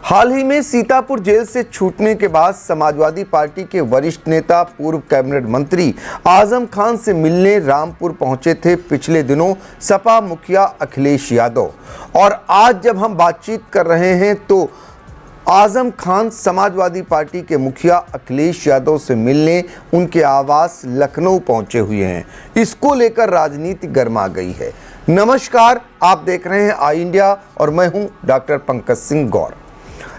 हाल ही में सीतापुर जेल से छूटने के बाद समाजवादी पार्टी के वरिष्ठ नेता पूर्व कैबिनेट मंत्री आजम खान से मिलने रामपुर पहुंचे थे पिछले दिनों सपा मुखिया अखिलेश यादव। और आज जब हम बातचीत कर रहे हैं तो आजम खान समाजवादी पार्टी के मुखिया अखिलेश यादव से मिलने उनके आवास लखनऊ पहुंचे हुए हैं। इसको लेकर राजनीति गर्मा गई है। नमस्कार, आप देख रहे हैं आई इंडिया और मैं हूं डॉक्टर पंकज सिंह गौर।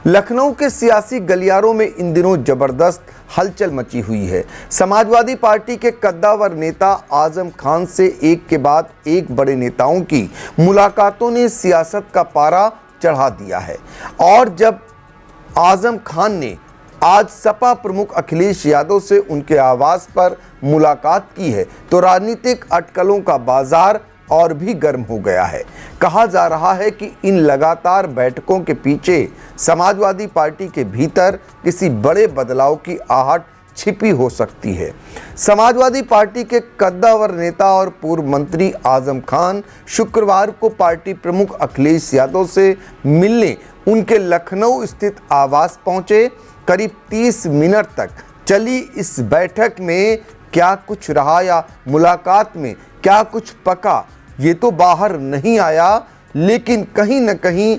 लखनऊ के सियासी गलियारों में इन दिनों जबरदस्त हलचल मची हुई है। समाजवादी पार्टी के कद्दावर नेता आजम खान से एक के बाद एक बड़े नेताओं की मुलाकातों ने सियासत का पारा चढ़ा दिया है। और जब आजम खान ने आज सपा प्रमुख अखिलेश यादव से उनके आवास पर मुलाकात की है तो राजनीतिक अटकलों का बाजार और भी गर्म हो गया है। कहा जा रहा है कि इन लगातार बैठकों के पीछे समाजवादी पार्टी के भीतर किसी बड़े बदलाव की आहट छिपी हो सकती है। समाजवादी पार्टी के कद्दावर नेता और पूर्व मंत्री आजम खान शुक्रवार को पार्टी प्रमुख अखिलेश यादव से मिलने उनके लखनऊ स्थित आवास पहुंचे। करीब 30 मिनट तक चली इस बैठक में क्या कुछ रहा या मुलाकात में क्या कुछ पका, ये तो बाहर नहीं आया, लेकिन कहीं न कहीं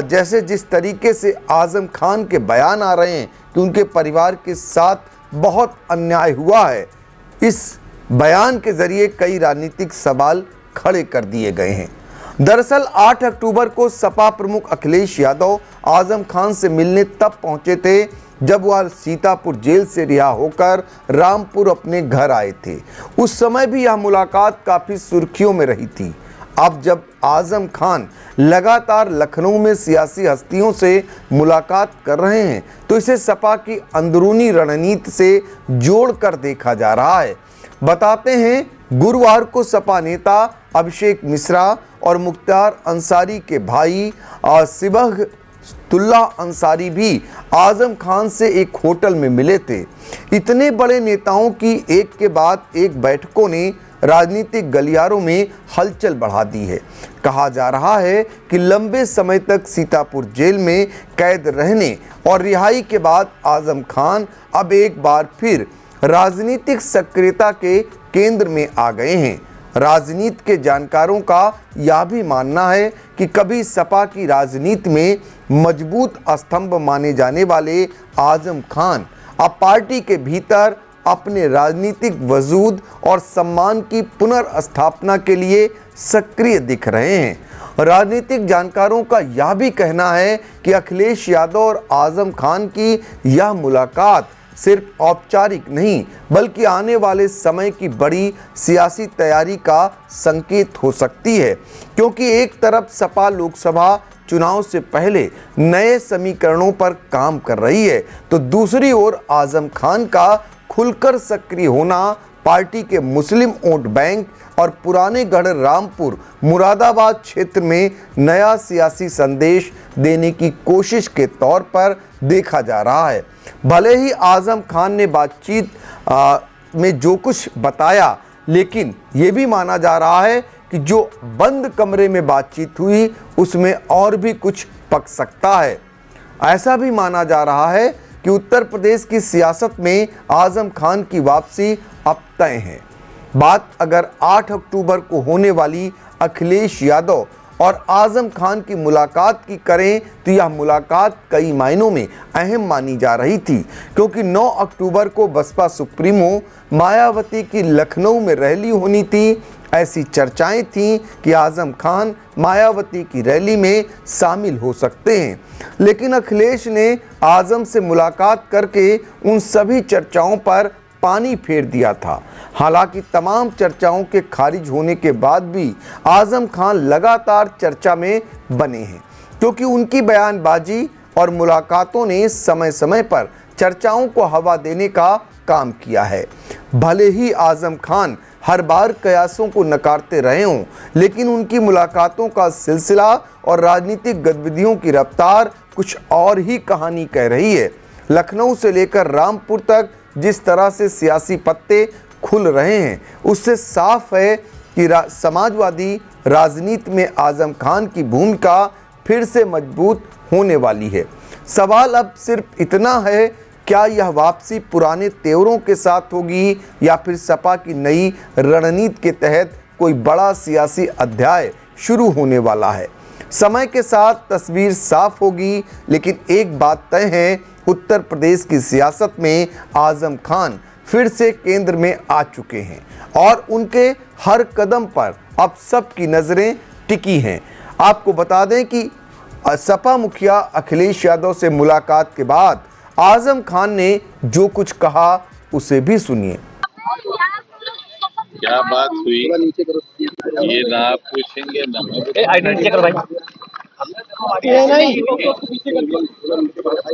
जैसे जिस तरीके से आजम खान के बयान आ रहे हैं कि उनके परिवार के साथ बहुत अन्याय हुआ है, इस बयान के जरिए कई राजनीतिक सवाल खड़े कर दिए गए हैं। दरअसल 8 अक्टूबर को सपा प्रमुख अखिलेश यादव आजम खान से मिलने तब पहुंचे थे जब वह सीतापुर जेल से रिहा होकर रामपुर अपने घर आए थे। उस समय भी यह मुलाकात काफ़ी सुर्खियों में रही थी। अब जब आजम खान लगातार लखनऊ में सियासी हस्तियों से मुलाकात कर रहे हैं तो इसे सपा की अंदरूनी रणनीति से जोड़कर देखा जा रहा है। बताते हैं, गुरुवार को सपा नेता अभिषेक मिश्रा और मुख्तार अंसारी के भाई सिबगतुल्लाह अंसारी भी आजम खान से एक होटल में मिले थे। इतने बड़े नेताओं की एक के बाद एक बैठकों ने राजनीतिक गलियारों में हलचल बढ़ा दी है। कहा जा रहा है कि लंबे समय तक सीतापुर जेल में कैद रहने और रिहाई के बाद आजम खान अब एक बार फिर राजनीतिक सक्रियता के केंद्र में आ गए हैं। राजनीति के जानकारों का यह भी मानना है कि कभी सपा की राजनीति में मजबूत स्तंभ माने जाने वाले आजम खान अब पार्टी के भीतर अपने राजनीतिक वजूद और सम्मान की पुनर्स्थापना के लिए सक्रिय दिख रहे हैं। राजनीतिक जानकारों का यह भी कहना है कि अखिलेश यादव और आजम खान की यह मुलाकात सिर्फ औपचारिक नहीं बल्कि आने वाले समय की बड़ी सियासी तैयारी का संकेत हो सकती है, क्योंकि एक तरफ सपा लोकसभा चुनाव से पहले नए समीकरणों पर काम कर रही है तो दूसरी ओर आजम खान का खुलकर सक्रिय होना पार्टी के मुस्लिम वोट बैंक और पुराने गढ़ रामपुर मुरादाबाद क्षेत्र में नया सियासी संदेश देने की कोशिश के तौर पर देखा जा रहा है। भले ही आजम खान ने बातचीत में जो कुछ बताया, लेकिन ये भी माना जा रहा है कि जो बंद कमरे में बातचीत हुई उसमें और भी कुछ पक सकता है। ऐसा भी माना जा रहा है कि उत्तर प्रदेश की सियासत में आजम खान की वापसी अब तय है। बात अगर 8 अक्टूबर को होने वाली अखिलेश यादव और आजम खान की मुलाकात की करें तो यह मुलाकात कई मायनों में अहम मानी जा रही थी, क्योंकि 9 अक्टूबर को बसपा सुप्रीमो मायावती की लखनऊ में रैली होनी थी। ऐसी चर्चाएं थीं कि आजम खान मायावती की रैली में शामिल हो सकते हैं, लेकिन अखिलेश ने आजम से मुलाकात करके उन सभी चर्चाओं पर पानी फेर दिया था। हालांकि तमाम चर्चाओं के खारिज होने के बाद भी आजम खान लगातार चर्चा में बने हैं, क्योंकि उनकी बयानबाजी और मुलाकातों ने समय समय पर चर्चाओं को हवा देने का काम किया है। भले ही आजम खान हर बार कयासों को नकारते रहे हों, लेकिन उनकी मुलाकातों का सिलसिला और राजनीतिक गतिविधियों की रफ्तार कुछ और ही कहानी कह रही है। लखनऊ से लेकर रामपुर तक जिस तरह से सियासी पत्ते खुल रहे हैं उससे साफ है कि समाजवादी राजनीति में आजम खान की भूमिका फिर से मजबूत होने वाली है। सवाल अब सिर्फ इतना है, क्या यह वापसी पुराने तेवरों के साथ होगी या फिर सपा की नई रणनीति के तहत कोई बड़ा सियासी अध्याय शुरू होने वाला है। समय के साथ तस्वीर साफ होगी, लेकिन एक बात तय है, उत्तर प्रदेश की सियासत में आजम खान फिर से केंद्र में आ चुके हैं और उनके हर कदम पर अब सबकी नज़रें टिकी हैं। आपको बता दें कि सपा मुखिया अखिलेश यादव से मुलाकात के बाद आजम खान ने जो कुछ कहा उसे भी सुनिए। क्या बात हुई ये ना आप पूछेंगे ना नीचे करो भाई।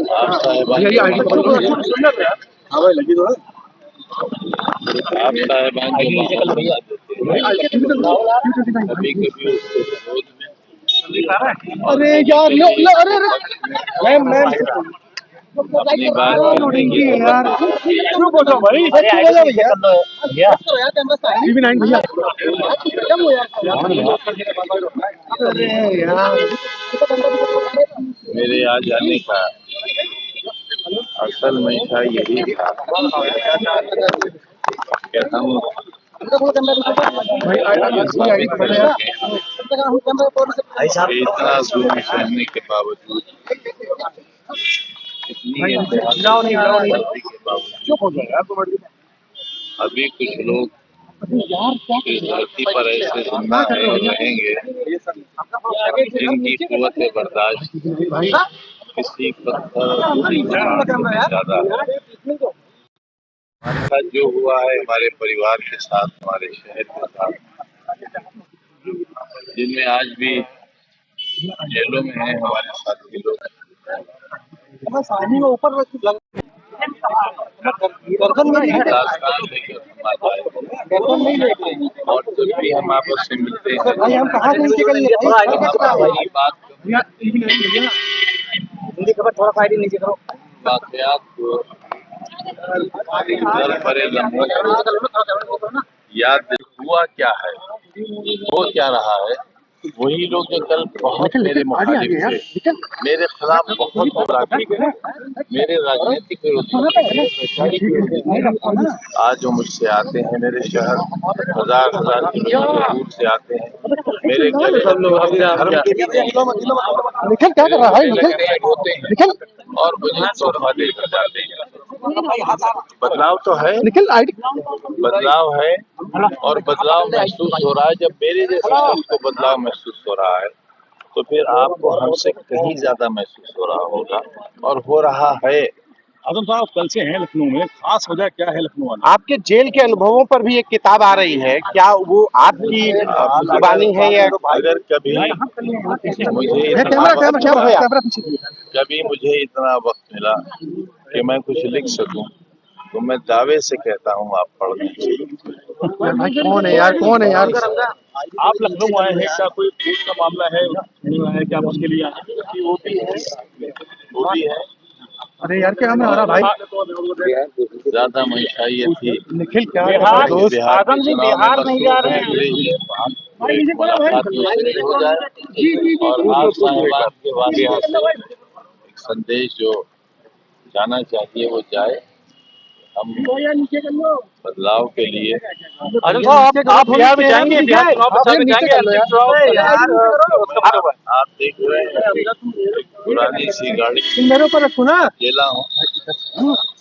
आप साहिबान कभी कभी उसके विरोध में अरे यार अरे अपनी बात रखेंगे यार क्यों बोल रहे हो भाई? भैया टीवी9 भैया। अरे यार मेरे आ जाने का असल मंशा यही था कि हम इतना जुल्म सहने के बावजूद, इतनी इंतहाई के बावजूद अभी कुछ लोग इस धरती पर ऐसे जिंदा हैं और रहेंगे जिनकी कुव्वत बर्दाश्त किसी पत्थर से ज्यादा है। हमारे साथ जो हुआ है, हमारे परिवार के साथ, हमारे शहर के साथ, जिनमें आज भी जेलों में हैं हमारे साथी लोग, और जब भी हम आपस से मिलते हैं वाकयात को परे लम्हों को याद हुआ क्या है, हो क्या रहा है। वही लोग जो कल बहुत मेरे मुखालिफ थे, मेरे खिलाफ बहुत बुरा किए, मेरे राजनीतिक विरोधी, आज वो मुझसे आते हैं, मेरे शहर हजार किलोमीटर दूर से आते हैं, मेरे घर धर्म के क्या कर रहा है होते हैं और मुझे तोहफा देकर जाते हैं। बदलाव तो है, बदलाव है और बदलाव महसूस हो रहा है। जब मेरे जैसे शख्स को बदलाव महसूस हो रहा है तो फिर आपको हमसे कहीं ज्यादा महसूस हो रहा होगा और हो रहा है। आजम साहब कल से हैं लखनऊ में, खास वजह क्या है लखनऊ आने? आपके जेल के अनुभवों पर भी एक किताब आ रही है, क्या वो आपकी जुबानी है या अगर कभी मुझे इतना वक्त मिला कि मैं कुछ लिख सकूं तो मैं दावे से कहता हूं आप पढ़ लीजिए। कौन है यार? आप लखनऊ आए हैं, क्या कोई केस का मामला है क्या उसके लिए आए हैं? वो भी है। अरे यार क्या हो रहा भाई? ज्यादा मंशाई थी निखिल क्या बिहार नहीं जा रहे हैं हो जाए और आप साहिबान के वास्ते एक संदेश जो जाना चाहिए वो जाए। हम बदलाव के लिए आप बिहार में जाएंगे? आप देख रहे हैं पुरानी सी गाड़ी मेरे ऊपर सुना अकेला हूँ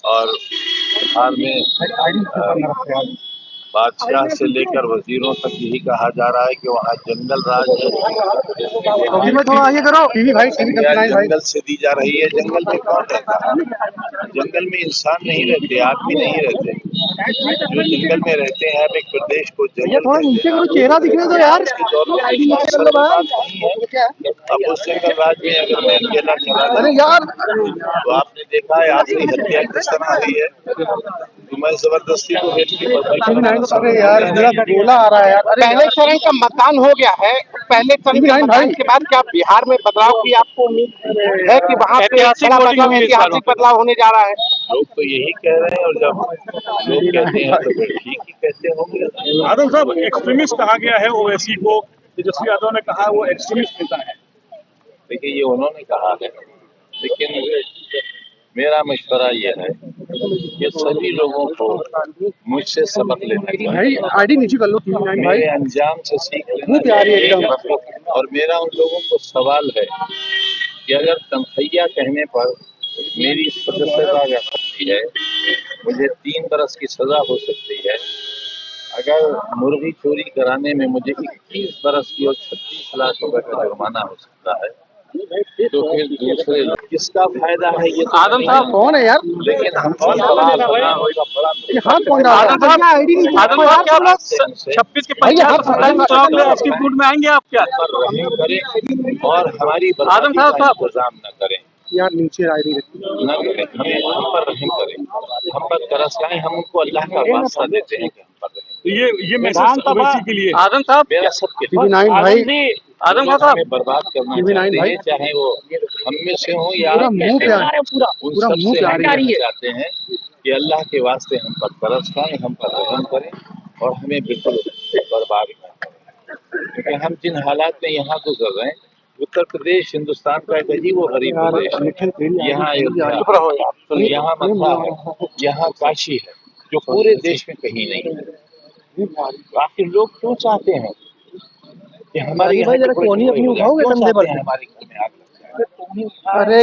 और बिहार में बादशाह से लेकर वजीरों तक यही कहा जा रहा है कि वहाँ जंगल राज है। थोड़ा आगे करो टीवी भाई, जंगल से दी जा रही है। जंगल में कौन रहता है? जंगल में इंसान नहीं रहते, आदमी नहीं रहते। जो जंगल में रहते हैं, अब एक प्रदेश को जंगल चेहरा दिखने दो यार। अब उस जंगल राज में अगर मैं अकेला चला यार तो आपने देखा है आखिरी हत्या किस तरह हुई है। तो मैं जबरदस्ती को यार गोला आ रहा है यार। पहले चरण का मतदान हो गया है, पहले चरण के मतदान के बाद क्या बिहार में बदलाव की आपको उम्मीद है कि वहाँ पे ऐतिहासिक बदलाव होने जा रहा है? लोग तो यही कह रहे हैं और जब लोग कहते हैं तो फिर ठीक ही कहते होंगे। आजम साहब एक्सट्रीमिस्ट कहा गया है ओवैसी को, तेजस्वी यादव ने कहा वो एक्सट्रीमिस्ट नेता है। देखिए ये उन्होंने कहा है, लेकिन मेरा मशवरा यह है कि सभी लोगों को मुझसे सबक लेना चाहिए, आईडी नीचे कर लो TV9 भाई, मेरे अंजाम से सीख लेना प्यारी एकदम। चाहिए। और मेरा उन लोगों को सवाल है कि अगर तनखैया कहने पर मेरी सदस्यता जा सकती है, मुझे 3 बरस की सजा हो सकती है, अगर मुर्गी चोरी कराने में मुझे 21 बरस की और 36 लाख रुपए का जुर्माना हो सकता है, तो फिर दूसरे लोग किसका फायदा है ये तो आदम साहब कौन है यार? लेकिन हम बड़ा ये हाथ कौन डाल रहा है? आदम साहब क्या लोग 26 के पंचायत चुनाव में एक्टिव में आएंगे आप क्या? रहम करें और हमारी आदम बर्बादी साहब का इंतजाम न करें, यार नीचे आईडी रखी। न करें, हमें हम पर रहम करें, हम पर तरस खाएं, हम उनको अल्लाह का वास्ता देते हैं कि हम पर रहें। तो ये मैसेज अवैसी के लिए आदम साहब, मेरा सबके TV9 भाई, आदम लोग साहब हमें बर्बाद करना TV9 चाहते भाई, हैं, चाहे वो हम में से हो या पूरा मुंह पे आ रहा है, उन पूरा सब मुंह से पे आ हम रही है। कहना चाहते हैं कि अल्लाह के वास्ते हम पर तरस खाएं, हम पर रहम करें और हमें बिल्कुल बर्बाद न करें, क्योंकि हम जिन हालात में यहाँ गुजर रहे हैं, उत्तर प्रदेश हिंदुस्तान का एक अजीब व गरीब प्रदेश है। यहाँ अयोध्या, यहाँ मथुरा है, यहाँ काशी है, जो पूरे देश में कहीं नहीं है। आखिर लोग क्यों चाहते हैं कि हमारे यहाँ भाई जरा कोहनी अपनी उठाओगे कंधे पर? हमारे घर में आग लग जाए? अरे